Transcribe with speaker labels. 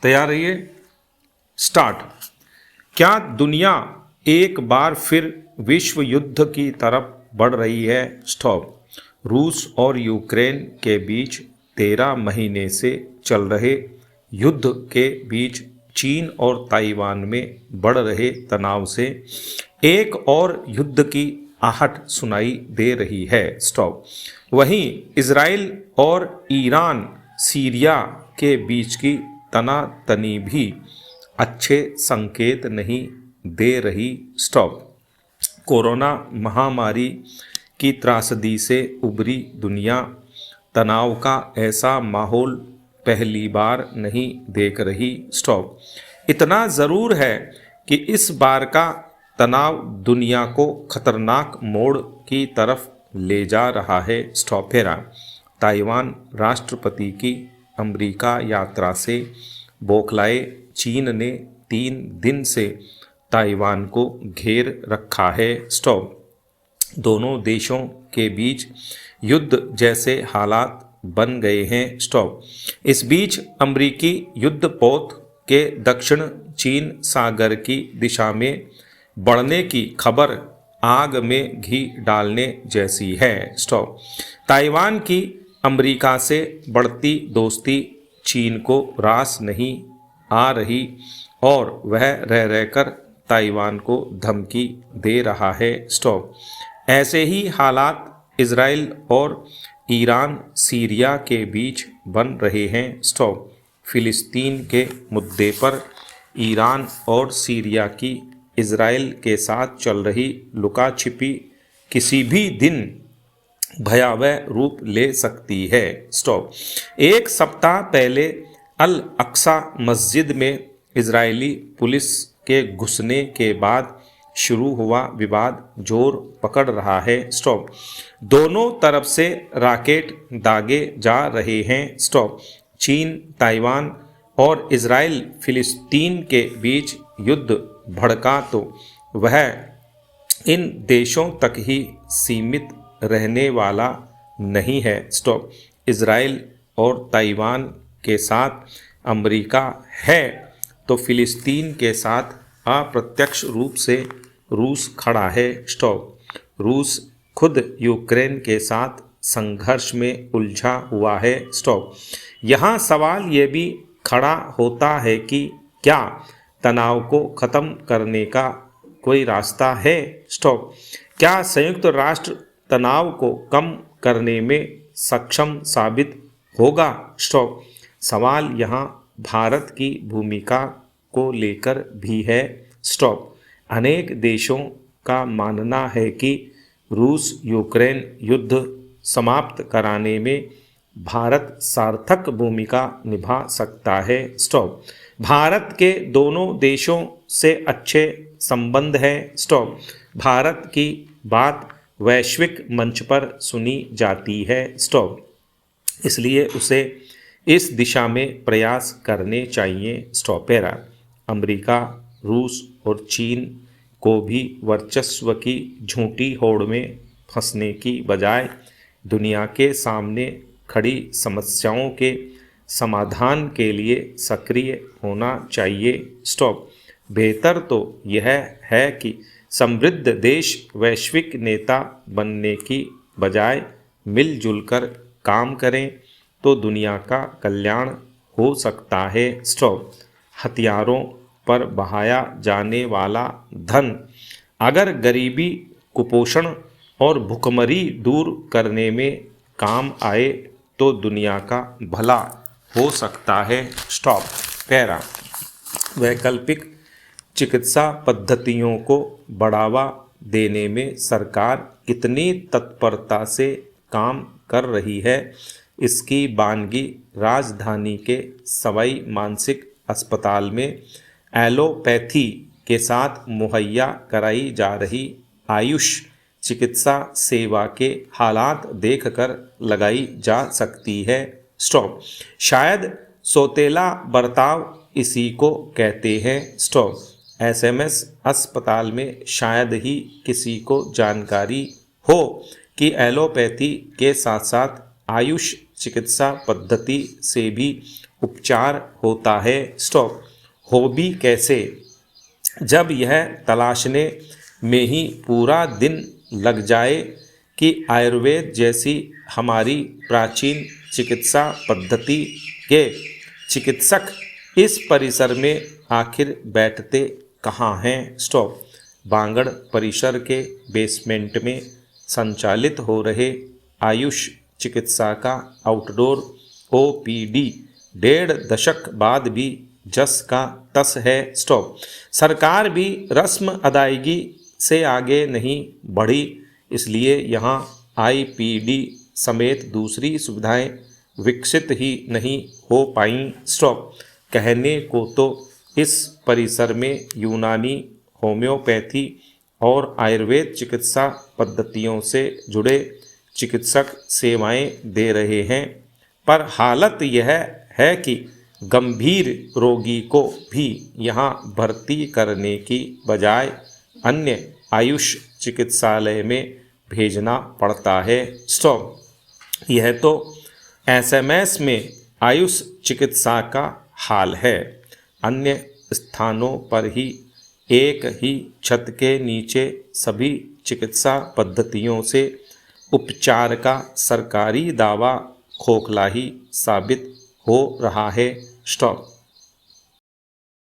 Speaker 1: तैयार रहिए, स्टार्ट। क्या दुनिया एक बार फिर विश्व युद्ध की तरफ बढ़ रही है? स्टॉप। रूस और यूक्रेन के बीच 13 महीने से चल रहे युद्ध के बीच चीन और ताइवान में बढ़ रहे तनाव से एक और युद्ध की आहट सुनाई दे रही है। स्टॉप। वहीं इजराइल और ईरान सीरिया के बीच की तनातनी भी अच्छे संकेत नहीं दे रही। स्टॉप। कोरोना महामारी की त्रासदी से उभरी दुनिया तनाव का ऐसा माहौल पहली बार नहीं देख रही। स्टॉप। इतना ज़रूर है कि इस बार का तनाव दुनिया को खतरनाक मोड़ की तरफ ले जा रहा है। स्टॉप। फेरा। ताइवान राष्ट्रपति की अमेरिका यात्रा से बौखलाए चीन ने 3 दिन से ताइवान को घेर रखा है। स्टॉप। दोनों देशों के बीच युद्ध जैसे हालात बन गए हैं। स्टॉप। इस बीच अमेरिकी युद्धपोत के दक्षिण चीन सागर की दिशा में बढ़ने की खबर आग में घी डालने जैसी है। स्टॉप। ताइवान की अमेरिका से बढ़ती दोस्ती चीन को रास नहीं आ रही और वह रह रहकर ताइवान को धमकी दे रहा है। स्टॉप। ऐसे ही हालात इजराइल और ईरान सीरिया के बीच बन रहे हैं। स्टॉप। फिलिस्तीन के मुद्दे पर ईरान और सीरिया की इजराइल के साथ चल रही लुका छिपी किसी भी दिन भयावह रूप ले सकती है। स्टॉप। एक सप्ताह पहले अल अक्सा मस्जिद में इजरायली पुलिस के घुसने के बाद शुरू हुआ विवाद जोर पकड़ रहा है। स्टॉप। दोनों तरफ से रॉकेट दागे जा रहे हैं। स्टॉप। चीन ताइवान और इजराइल फिलिस्तीन के बीच युद्ध भड़का तो वह इन देशों तक ही सीमित रहने वाला नहीं है। स्टॉप। इजराइल और ताइवान के साथ अमेरिका है तो फिलिस्तीन के साथ अप्रत्यक्ष रूप से रूस खड़ा है। स्टॉप। रूस खुद यूक्रेन के साथ संघर्ष में उलझा हुआ है। स्टॉप। यहाँ सवाल ये भी खड़ा होता है कि क्या तनाव को ख़त्म करने का कोई रास्ता है? स्टॉप। क्या संयुक्त राष्ट्र तनाव को कम करने में सक्षम साबित होगा? स्टॉप। सवाल यहाँ भारत की भूमिका को लेकर भी है। स्टॉप। अनेक देशों का मानना है कि रूस यूक्रेन युद्ध समाप्त कराने में भारत सार्थक भूमिका निभा सकता है। स्टॉप। भारत के दोनों देशों से अच्छे संबंध हैं। स्टॉप। भारत की बात वैश्विक मंच पर सुनी जाती है। स्टॉप। इसलिए उसे इस दिशा में प्रयास करने चाहिए। स्टॉप। पैरा। अमेरिका रूस और चीन को भी वर्चस्व की झूठी होड़ में फंसने की बजाय दुनिया के सामने खड़ी समस्याओं के समाधान के लिए सक्रिय होना चाहिए। स्टॉप। बेहतर तो यह है कि समृद्ध देश वैश्विक नेता बनने की बजाय मिलजुल कर काम करें तो दुनिया का कल्याण हो सकता है। स्टॉप। हथियारों पर बहाया जाने वाला धन अगर गरीबी कुपोषण और भुखमरी दूर करने में काम आए तो दुनिया का भला हो सकता है। स्टॉप। पैरा। वैकल्पिक चिकित्सा पद्धतियों को बढ़ावा देने में सरकार कितनी तत्परता से काम कर रही है, इसकी बानगी राजधानी के सवाई मानसिक अस्पताल में एलोपैथी के साथ मुहैया कराई जा रही आयुष चिकित्सा सेवा के हालात देखकर लगाई जा सकती है। स्टॉप। शायद सौतेला बर्ताव इसी को कहते हैं। स्टॉप। एसएमएस अस्पताल में शायद ही किसी को जानकारी हो कि एलोपैथी के साथ साथ आयुष चिकित्सा पद्धति से भी उपचार होता है। स्टॉप। हो भी कैसे, जब यह तलाशने में ही पूरा दिन लग जाए कि आयुर्वेद जैसी हमारी प्राचीन चिकित्सा पद्धति के चिकित्सक इस परिसर में आखिर बैठते कहाँ हैं। स्टॉप। बांगड़ परिसर के बेसमेंट में संचालित हो रहे आयुष चिकित्सा का आउटडोर ओपीडी 1.5 दशक बाद भी जस का तस है। स्टॉप। सरकार भी रस्म अदायगी से आगे नहीं बढ़ी, इसलिए यहाँ आईपीडी समेत दूसरी सुविधाएं विकसित ही नहीं हो पाई। स्टॉप। कहने को तो इस परिसर में यूनानी, होम्योपैथी और आयुर्वेद चिकित्सा पद्धतियों से जुड़े चिकित्सक सेवाएं दे रहे हैं, पर हालत यह है कि गंभीर रोगी को भी यहाँ भर्ती करने की बजाय अन्य आयुष चिकित्सालय में भेजना पड़ता है। स्टॉप। यह तो एसएमएस में आयुष चिकित्सा का हाल है। अन्य स्थानों पर ही एक ही छत के नीचे सभी चिकित्सा पद्धतियों से उपचार का सरकारी दावा खोखला ही साबित हो रहा है। स्टॉप।